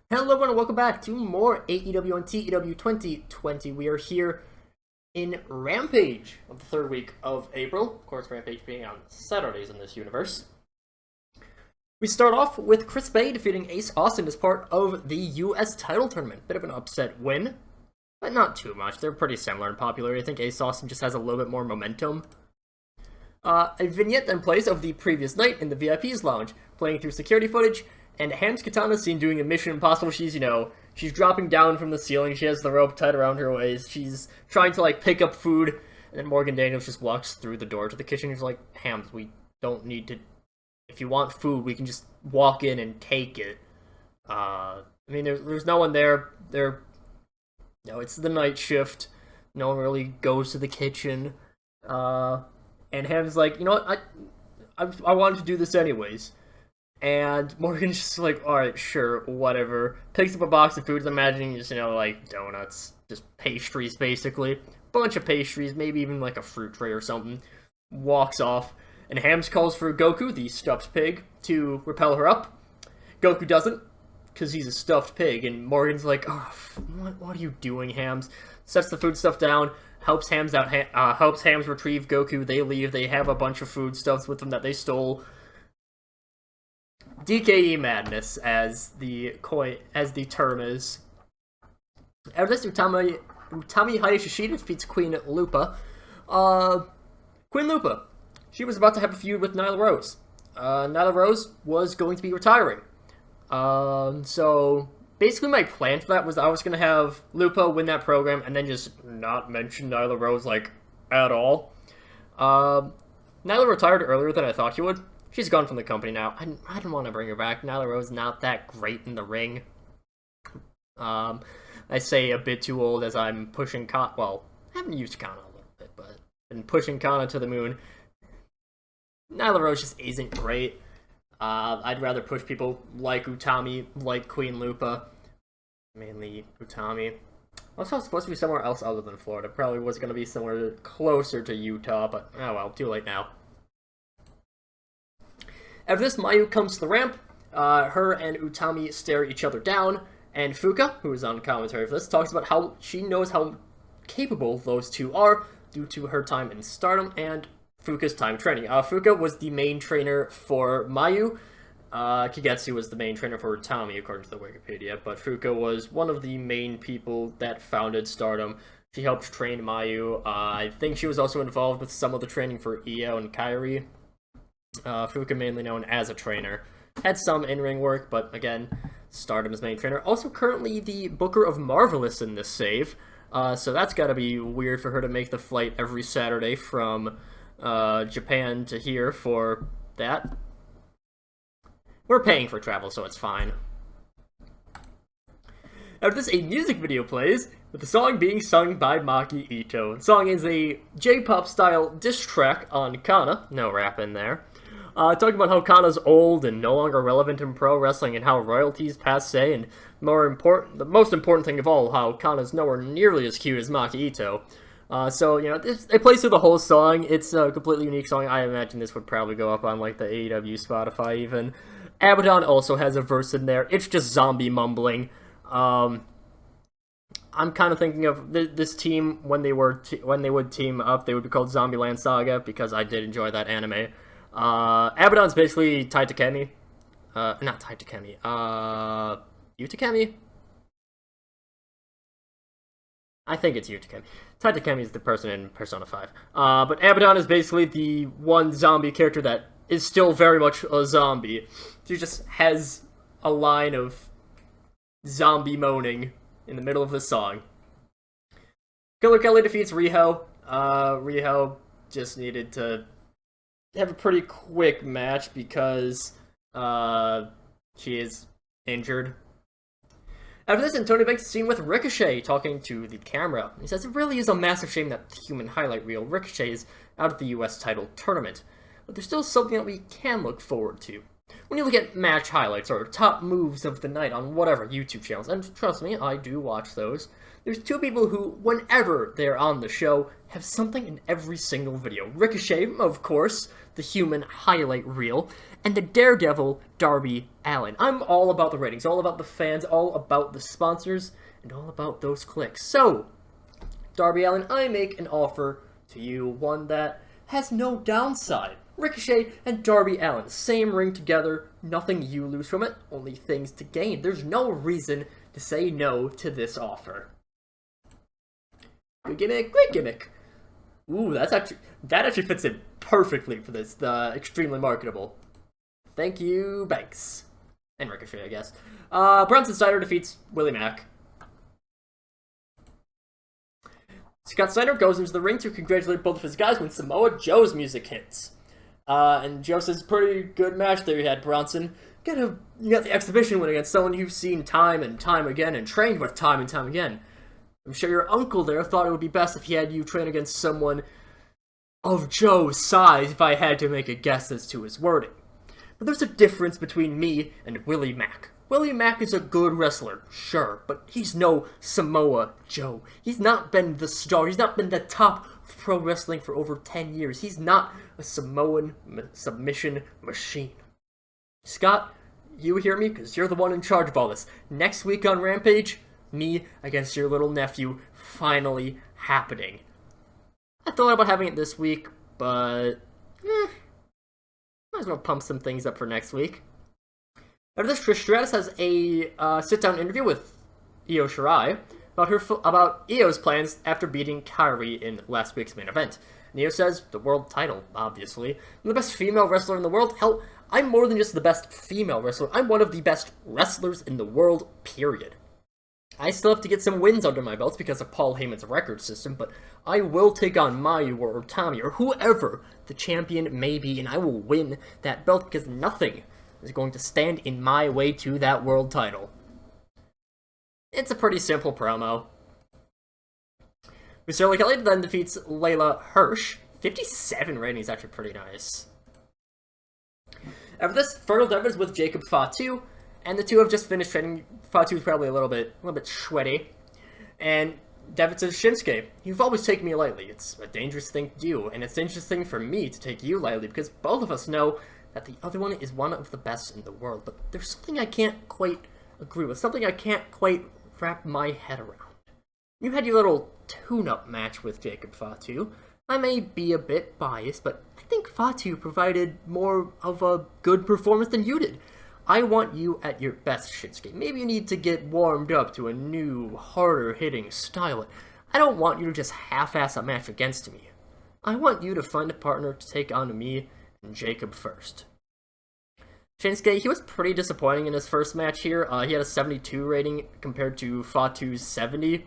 Hello everyone and welcome back to more AEW and TEW 2020. We are here in Rampage of the third week of April. Of course, Rampage being on Saturdays in this universe. We start off with Chris Bay defeating Ace Austin as part of the US title tournament. Bit of an upset win, but not too much. They're pretty similar in popularity. I think Ace Austin just has a little bit more momentum. A vignette then plays of the previous night in the VIP's lounge, playing through security footage. And Ham's Katana seen doing a Mission Impossible. She's dropping down from the ceiling. She has the rope tied around her waist. She's trying to, pick up food. And then Morgan Daniels just walks through the door to the kitchen. He's like, Hams, we don't need to... If you want food, we can just walk in and take it. There's no one there. It's the night shift. No one really goes to the kitchen. And Ham's like, you know what? I wanted to do this anyways. And Morgan's just like, alright, sure, whatever. Picks up a box of food, I'm imagining just, donuts, just pastries, basically. Bunch of pastries, maybe even like a fruit tray or something. Walks off, and Hams calls for Goku, the stuffed pig, to repel her up. Goku doesn't, because he's a stuffed pig, and Morgan's like, oh, what are you doing, Hams? Sets the food stuff down, helps Hams retrieve Goku, they leave, they have a bunch of foodstuffs with them that they stole. DKE madness, as the term is. After this, Utami Hayashishita defeats Queen Lupa. Queen Lupa, she was about to have a feud with Nyla Rose. Nyla Rose was going to be retiring. So basically my plan for that was I was going to have Lupa win that program and then just not mention Nyla Rose, at all. Nyla retired earlier than I thought she would. She's gone from the company now. I didn't want to bring her back. Nyla Rose not that great in the ring. I say a bit too old as I'm pushing Kana. Well, I haven't used Kana a little bit, but been pushing Kana to the moon. Nyla Rose just isn't great. I'd rather push people like Utami, like Queen Lupa. Mainly Utami. Also, it's supposed to be somewhere else other than Florida. Probably was going to be somewhere closer to Utah, but oh well, too late now. After this, Mayu comes to the ramp. Her and Utami stare each other down, and Fuka, who is on commentary for this, talks about how she knows how capable those two are due to her time in Stardom and Fuka's time training. Fuka was the main trainer for Mayu. Kagetsu was the main trainer for Utami, according to the Wikipedia, but Fuka was one of the main people that founded Stardom. She helped train Mayu. I think she was also involved with some of the training for Io and Kairi. Fuka mainly known as a trainer. Had some in-ring work, but again, Stardom's main trainer. Also currently the booker of Marvelous in this save. So that's gotta be weird for her to make the flight every Saturday from Japan to here for that. We're paying for travel, so it's fine. After this, a music video plays, with the song being sung by Maki Ito. The song is a J-pop style diss track on Kana. No rap in there. Talking about how Kana's old and no longer relevant in pro wrestling and how royalties passe, and the most important thing of all, how Kana's nowhere nearly as cute as Maki Ito. It plays through the whole song. It's a completely unique song. I imagine this would probably go up on, the AEW Spotify even. Abaddon also has a verse in there. It's just zombie mumbling. I'm kind of thinking of this team when they would team up, they would be called Zombieland Saga, because I did enjoy that anime. Abaddon's basically Tai Takemi. Not Tai Takemi. Utakemi? I think it's Utakemi. Tai Takemi is the person in Persona 5. But Abaddon is basically the one zombie character that is still very much a zombie. She just has a line of zombie moaning in the middle of the song. Killer Kelly defeats Riho. Riho just needed to have a pretty quick match because she is injured. After this, Antonio Banks is seen with Ricochet talking to the camera. He says it really is a massive shame that the human highlight reel Ricochet is out of the US title tournament, but there's still something that we can look forward to. when you look at match highlights or top moves of the night on whatever YouTube channels, and trust me, I do watch those, there's two people who, whenever they're on the show, have something in every single video. Ricochet, of course, the human highlight reel, and the Daredevil, Darby Allin. I'm all about the ratings, all about the fans, all about the sponsors, and all about those clicks. So, Darby Allin, I make an offer to you, one that has no downside. Ricochet and Darby Allin, same ring together, nothing you lose from it, only things to gain. There's no reason to say no to this offer. Good gimmick, great gimmick. Ooh, that actually fits in perfectly for this, the extremely marketable. Thank you, Banks. And Ricochet, I guess. Bronson Snyder defeats Willie Mack. Scott Snyder goes into the ring to congratulate both of his guys when Samoa Joe's music hits. And Joe says, pretty good match there you had, Bronson. You got the exhibition win against someone you've seen time and time again and trained with time and time again. I'm sure your uncle there thought it would be best if he had you train against someone of Joe's size if I had to make a guess as to his wording. But there's a difference between me and Willie Mack. Willie Mack is a good wrestler, sure, but he's no Samoa Joe. He's not been the star. He's not been the top of pro wrestling for over 10 years. He's not a Samoan submission machine. Scott, you hear me? Because you're the one in charge of all this. Next week on Rampage, me against your little nephew, finally happening. I thought about having it this week, but might as well pump some things up for next week. After this, Trish Stratus has a sit-down interview with Io Shirai about Io's plans after beating Kairi in last week's main event. And Io says, the world title, obviously. I'm the best female wrestler in the world. Hell, I'm more than just the best female wrestler. I'm one of the best wrestlers in the world, period. I still have to get some wins under my belts because of Paul Heyman's record system, but I will take on Mayu or Tommy or whoever the champion may be, and I will win that belt because nothing is going to stand in my way to that world title. It's a pretty simple promo. Miss Kelly then defeats Layla Hirsch. 57 rating is actually pretty nice. After this, Fergal Devitt with Jacob Fatu, and the two have just finished training. Fatu's probably a little bit sweaty. And Devitt says, Shinsuke, you've always taken me lightly. It's a dangerous thing to do, and it's a dangerous thing for me to take you lightly, because both of us know that the other one is one of the best in the world. But there's something I can't quite agree with, something I can't quite wrap my head around. You had your little tune-up match with Jacob Fatu. I may be a bit biased, but I think Fatu provided more of a good performance than you did. I want you at your best, Shinsuke. Maybe you need to get warmed up to a new, harder-hitting style. I don't want you to just half-ass a match against me. I want you to find a partner to take on me and Jacob first. Shinsuke, he was pretty disappointing in his first match here. He had a 72 rating compared to Fatu's 70. It's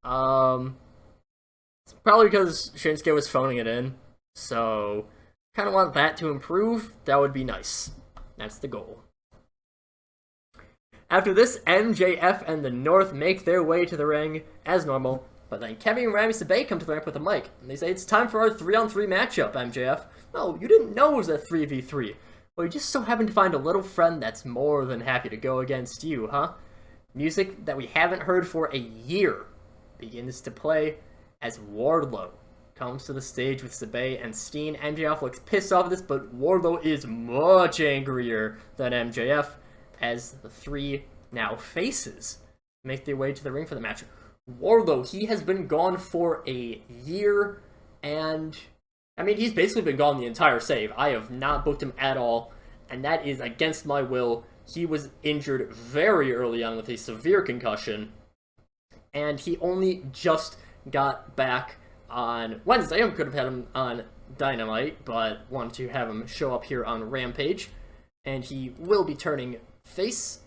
probably because Shinsuke was phoning it in. So, kind of want that to improve. That would be nice. That's the goal. After this, MJF and the North make their way to the ring as normal, but then Kevin and Rami Sabay come to the ring with a mic, and they say, it's time for our 3-on-3 matchup, MJF. No, you didn't know it was a 3v3. Well, you just so happened to find a little friend that's more than happy to go against you, huh? Music that we haven't heard for a year begins to play as Wardlow comes to the stage with Sabay and Steen. MJF looks pissed off at this, but Wardlow is much angrier than MJF, as the three now faces make their way to the ring for the match. Wardlow, he has been gone for a year, and I mean, he's basically been gone the entire save. I have not booked him at all, and that is against my will. He was injured very early on with a severe concussion, and he only just got back on Wednesday. I could have had him on Dynamite, but wanted to have him show up here on Rampage, and he will be turning face.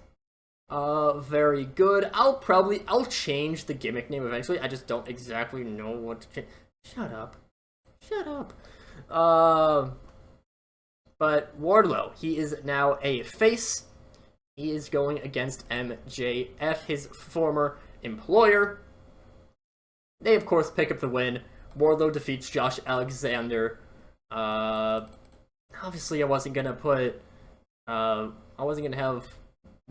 Very good. I'll change the gimmick name eventually. I just don't exactly know what to change. Shut up. But Wardlow, he is now a face. He is going against MJF, his former employer. They, of course, pick up the win. Wardlow defeats Josh Alexander. Obviously, I wasn't going to put I wasn't going to have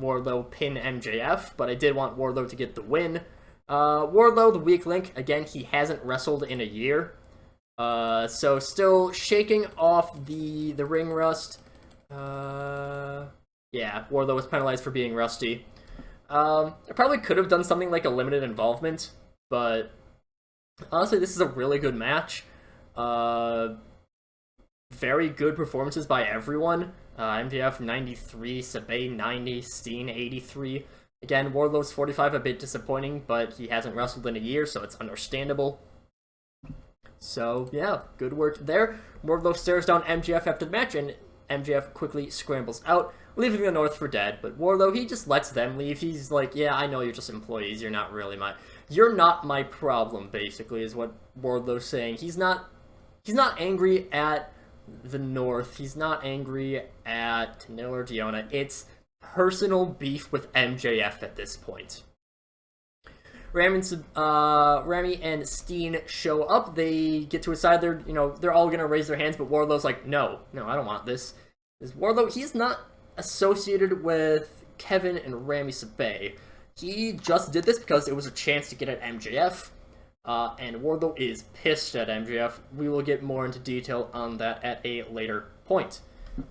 Wardlow pin MJF, but I did want Wardlow to get the win. Wardlow, the weak link, again, he hasn't wrestled in a year. So still shaking off the ring rust. Yeah, Wardlow was penalized for being rusty. I probably could have done something like a limited involvement, but honestly, this is a really good match. Very good performances by everyone. MJF 93, Sabay 90, Steen 83. Again, Wardlow's 45, a bit disappointing, but he hasn't wrestled in a year, so it's understandable. So, yeah, good work there. Wardlow stares down MJF after the match, and MJF quickly scrambles out, leaving the North for dead. But Wardlow, he just lets them leave. He's like, yeah, I know you're just employees. You're not my problem, basically, is what Wardlow's saying. He's not angry at the North. He's not angry at Tanil or Diona. It's personal beef with MJF at this point. Rami and Steen show up. They get to his side. They're all gonna raise their hands, but Wardlow's like, no, I don't want this. Wardlow, he's not associated with Kevin and Rami Sabay. He just did this because it was a chance to get at MJF. And Wardlow is pissed at MJF. We will get more into detail on that at a later point.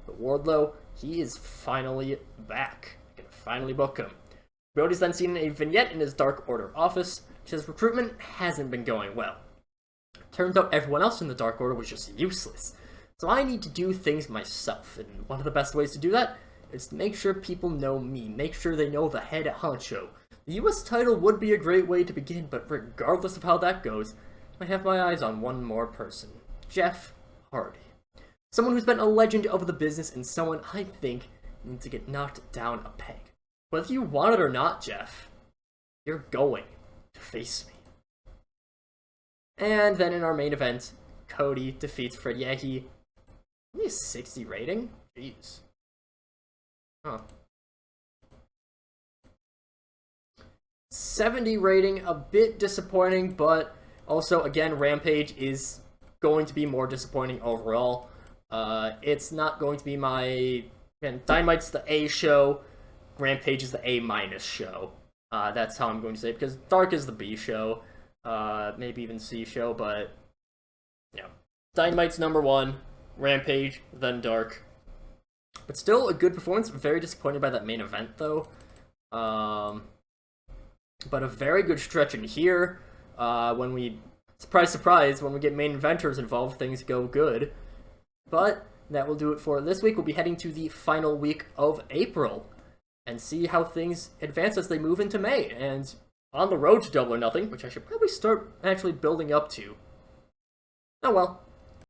But Wardlow, he is finally back. I can finally book him. Brody's then seen a vignette in his Dark Order office. He says recruitment hasn't been going well. Turns out everyone else in the Dark Order was just useless. So I need to do things myself, and one of the best ways to do that is to make sure people know me, make sure they know the head honcho. The US title would be a great way to begin, but regardless of how that goes, I have my eyes on one more person. Jeff Hardy. Someone who's been a legend of the business and someone I think needs to get knocked down a peg. Whether you want it or not, Jeff, you're going to face me. And then in our main event, Cody defeats Fred Yehi. Only a 60 rating? Jeez. Huh. 70 rating, a bit disappointing, but also, again, Rampage is going to be more disappointing overall. It's not going to be my... Again, Dynamite's the A show, Rampage is the A- show. That's how I'm going to say it, because Dark is the B show, maybe even C show, but, Dynamite's number 1, Rampage, then Dark. But still a good performance. Very disappointed by that main event, though. But a very good stretch in here. When we, surprise, when we get main eventers involved, things go good. But that will do it for this week. We'll be heading to the final week of April and see how things advance as they move into May. And on the road to Double or Nothing, which I should probably start actually building up to. Oh well.